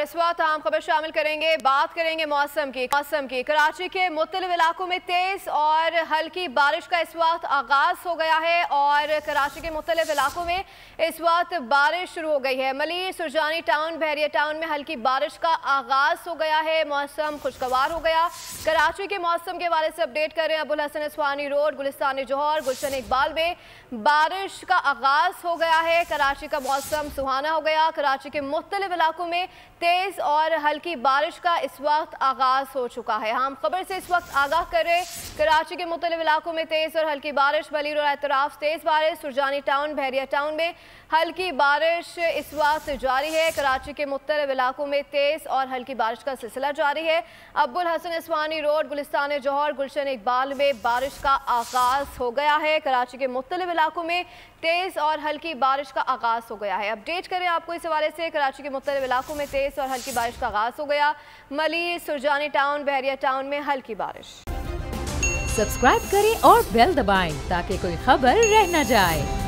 इस वक्त हम खबर शामिल करेंगे, बात करेंगे मौसम की। कराची के मुख्तलिफ इलाकों में तेज और हल्की बारिश का इस वक्त आगाज हो गया है और कराची के मुख्तलिफ इलाकों में इस वक्त बारिश शुरू हो गई है। मलीर, सुरजानी टाउन, बहरिया टाउन में हल्की बारिश का आगाज हो गया है। मौसम खुशगवार हो गया। कराची के मौसम के हवाले से अपडेट कर रहे हैं। अबुल हसन अस्वानी रोड, गुलिस्तान जौहर, गुलशन इकबाल में बारिश का आगाज हो गया है। कराची का मौसम सुहाना हो गया। कराची के मुख्तलिफ इलाकों में तेज और हल्की बारिश का इस वक्त आगाज हो चुका है। हम खबर से इस वक्त आगाह कर रहे, कराची के मुख्तलिफ इलाकों में तेज और हल्की बारिश। बलीर और एतराफ तेज बारिश। सुरजानी टाउन, बहरिया टाउन में हल्की बारिश इस वक्त जारी है। कराची के मुख्तलिफ इलाकों में तेज और हल्की बारिश का सिलसिला जारी है। अबुल हसन अस्वानी रोड, गुलिस्तान जौहर, गुलशन इकबाल में बारिश का आगाज हो गया है। कराची के मुख्तलिफ इलाकों में तेज और हल्की बारिश का आगाज हो गया है। अपडेट करें आपको इस हवाले से। कराची के मुख्तलिफ इलाकों में तेज और हल्की बारिश का आगाज हो गया। मलीर, सुरजानी टाउन, बहरिया टाउन में हल्की बारिश। सब्सक्राइब करें और बेल दबाएं ताकि कोई खबर रह न जाए।